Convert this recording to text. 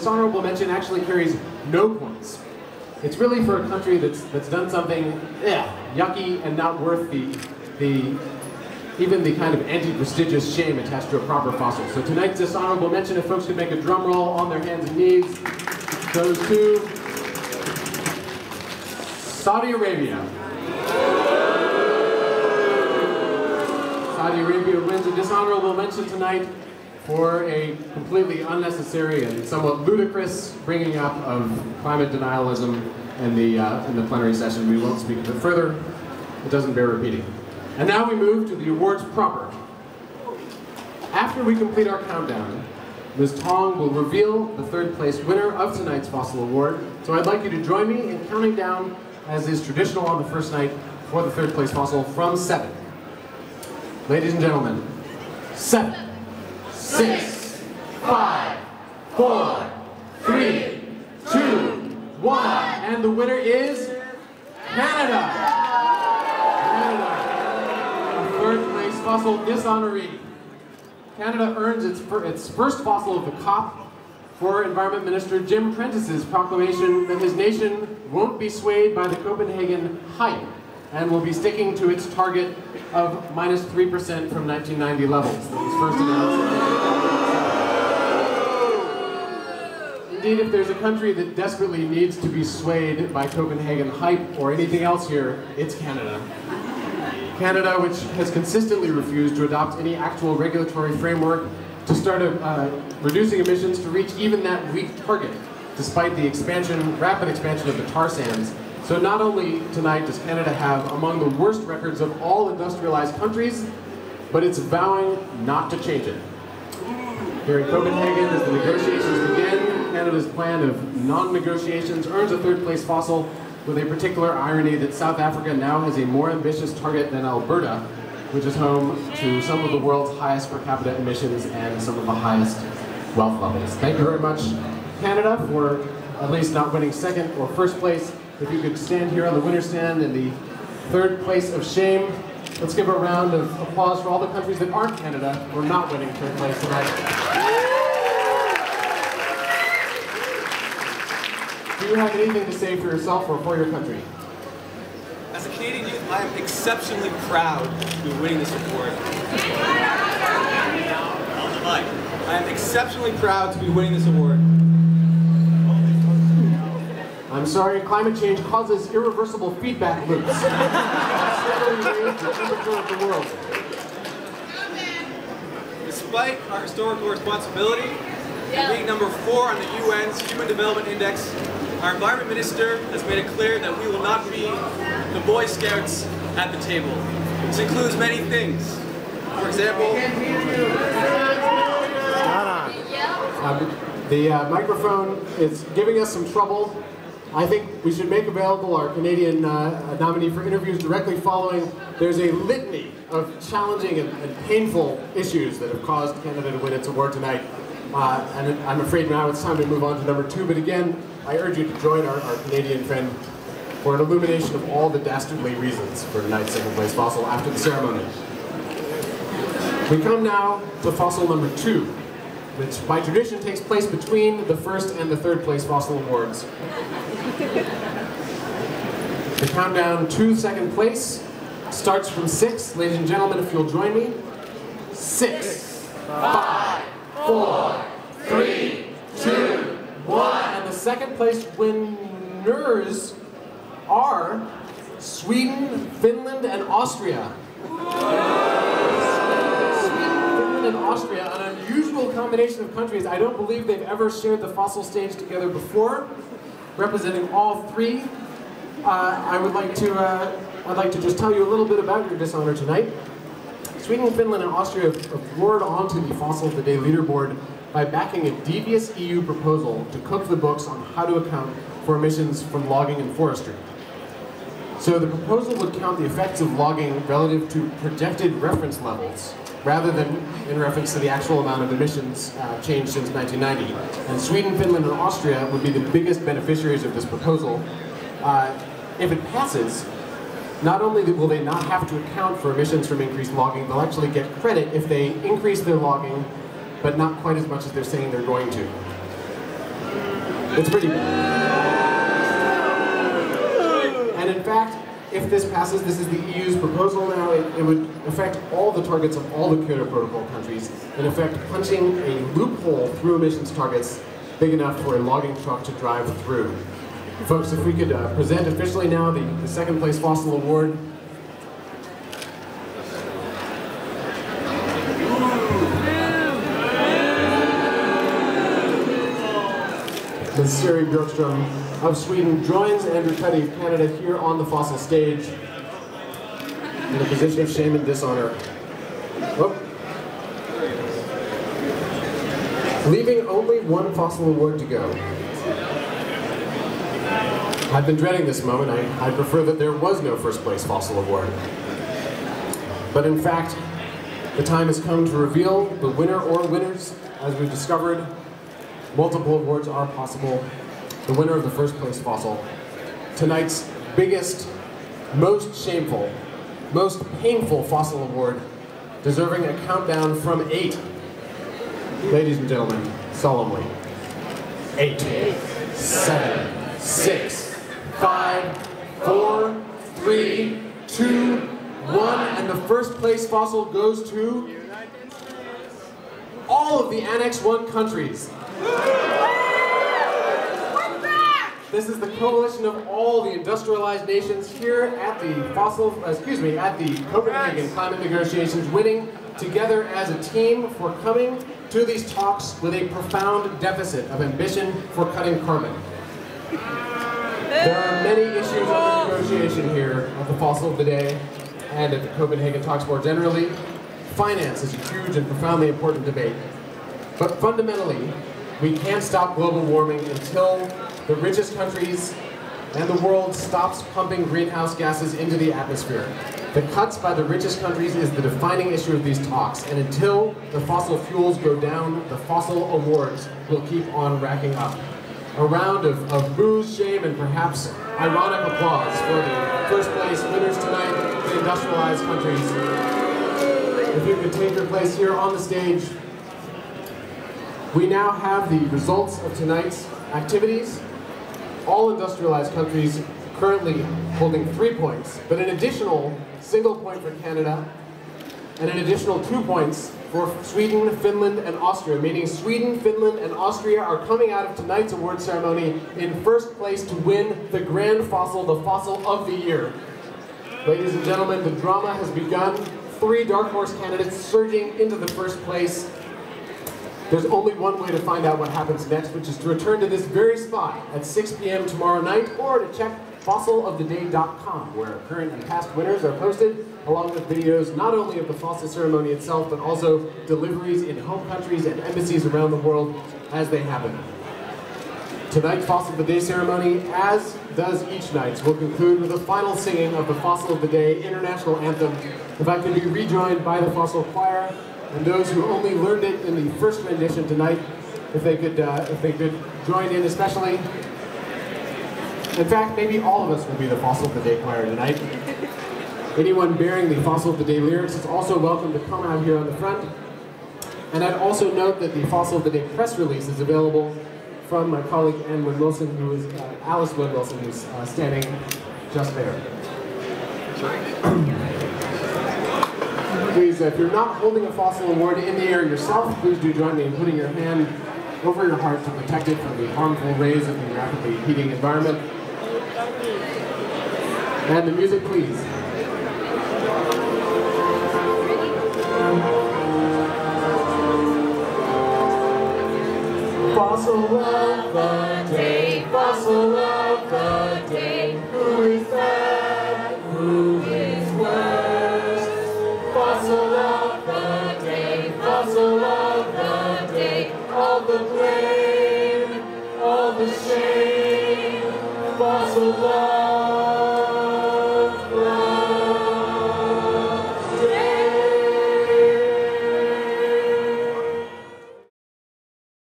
dishonorable mention actually carries no points. It's really for a country that's done something yucky and not worth even the kind of anti-prestigious shame attached to a proper fossil. So tonight's dishonorable mention, if folks could make a drum roll on their hands and knees, goes to Saudi Arabia. Saudi Arabia wins a dishonorable mention tonight for a completely unnecessary and somewhat ludicrous bringing up of climate denialism in the plenary session. We won't speak of it further. It doesn't bear repeating. And now we move to the awards proper. After we complete our countdown, Ms. Tong will reveal the third place winner of tonight's Fossil Award. So I'd like you to join me in counting down, as is traditional on the first night, for the third place fossil from 7. Ladies and gentlemen, 7, 6, 5, 4, 3, 2, 1, and the winner is Canada! Third place fossil dishonoree. Canada earns its first fossil of the COP for Environment Minister Jim Prentice's proclamation that his nation won't be swayed by the Copenhagen hype and will be sticking to its target of -3% from 1990 levels that was first announced. Indeed, if there's a country that desperately needs to be swayed by Copenhagen hype or anything else here, it's Canada. Canada, which has consistently refused to adopt any actual regulatory framework to start reducing emissions to reach even that weak target, despite the rapid expansion of the tar sands. So not only tonight does Canada have among the worst records of all industrialized countries, but it's vowing not to change it. Here in Copenhagen, as the negotiations begin, Canada's plan of non-negotiations earns a third place fossil, with a particular irony that South Africa now has a more ambitious target than Alberta, which is home to some of the world's highest per capita emissions and some of the highest wealth levels. Thank you very much, Canada, for at least not winning second or first place. If you could stand here on the winner's stand in the third place of shame, let's give a round of applause for all the countries that aren't Canada who are not winning third place tonight. Do you have anything to say for yourself or for your country? As a Canadian youth, I am exceptionally proud to be winning this award. I am exceptionally proud to be winning this award. I'm sorry, climate change causes irreversible feedback loops. Steadily raise the temperature of the world. Despite our historical responsibility, being number 4 on the UN's Human Development Index, our Environment Minister has made it clear that we will not be the Boy Scouts at the table. This includes many things. For example, the microphone is giving us some trouble. I think we should make available our Canadian nominee for interviews directly following. There's a litany of challenging and painful issues that have caused Canada to win its award tonight. And I'm afraid now it's time to move on to number 2, but again, I urge you to join our Canadian friend for an illumination of all the dastardly reasons for tonight's second place fossil after the ceremony. We come now to fossil number 2, which by tradition takes place between the first and the third place fossil awards. The countdown to second place starts from 6. Ladies and gentlemen, if you'll join me. 6, 5, 4, 3, 2, 1. And the second place winners are Sweden, Finland, and Austria. Sweden, Finland, and Austria, an unusual combination of countries. I don't believe they've ever shared the fossil stage together before. Representing all 3, I'd like to just tell you a little bit about your dishonor tonight. Sweden, Finland, and Austria have lured onto the Fossil of the Day leaderboard by backing a devious EU proposal to cook the books on how to account for emissions from logging and forestry. So the proposal would count the effects of logging relative to projected reference levels, rather than in reference to the actual amount of emissions changed since 1990. And Sweden, Finland, and Austria would be the biggest beneficiaries of this proposal. If it passes, not only will they not have to account for emissions from increased logging, they'll actually get credit if they increase their logging, but not quite as much as they're saying they're going to. It's pretty bad. And in fact, if this passes, this is the EU's proposal now, it would affect all the targets of all the Kyoto Protocol countries, in effect punching a loophole through emissions targets big enough for a logging truck to drive through. Folks, if we could present officially now the second place fossil award. Ms. Siri Bjorkström of Sweden joins Andrew Cuddy of Canada here on the fossil stage in a position of shame and dishonor. Oh. Leaving only one fossil award to go. I've been dreading this moment. I prefer that there was no first place fossil award. But in fact, the time has come to reveal the winner or winners. As we've discovered, multiple awards are possible. The winner of the first place fossil. Tonight's biggest, most shameful, most painful fossil award, deserving a countdown from 8. Ladies and gentlemen, solemnly. 8, 7, 6, 5, 4, 3, 2, 1, and the first place fossil goes to all of the Annex 1 countries. This is the coalition of all the industrialized nations here at the Copenhagen climate negotiations, winning together as a team for coming to these talks with a profound deficit of ambition for cutting carbon. There are many issues under negotiation here at the Fossil of the Day and at the Copenhagen talks more generally. Finance is a huge and profoundly important debate. But fundamentally, we can't stop global warming until the richest countries and the world stops pumping greenhouse gases into the atmosphere. The cuts by the richest countries is the defining issue of these talks, and until the fossil fuels go down, the fossil awards will keep on racking up. A round of booze, shame, and perhaps ironic applause for the first place winners tonight, the industrialized countries. If you could take your place here on the stage. We now have the results of tonight's activities. All industrialized countries currently holding 3 points, but an additional single point for Canada, and an additional 2 points for Sweden, Finland, and Austria, meaning Sweden, Finland, and Austria are coming out of tonight's award ceremony in first place to win the grand fossil, the fossil of the year. Ladies and gentlemen, the drama has begun. 3 dark horse candidates surging into the first place. There's only one way to find out what happens next, which is to return to this very spot at 6 p.m. tomorrow night, or to check fossiloftheday.com, where current and past winners are posted, along with videos not only of the fossil ceremony itself, but also deliveries in home countries and embassies around the world as they happen. Tonight's Fossil of the Day ceremony, as does each night's, will conclude with a final singing of the Fossil of the Day International Anthem. If I could be rejoined by the Fossil Choir, and those who only learned it in the first rendition tonight, if they could join in especially. In fact, maybe all of us will be the Fossil of the Day choir tonight. Anyone bearing the Fossil of the Day lyrics is also welcome to come out here on the front. And I'd also note that the Fossil of the Day press release is available from my colleague Alice Wynn Wilson, who's standing just there. Please, if you're not holding a fossil award in the air yourself, please do join me in putting your hand over your heart to protect it from the harmful rays of the rapidly heating environment. And the music, please. Fossil of the day, fossil of the day, who is bad, who is worse? Fossil of the day, fossil of the day, all the blame, all the shame, fossil of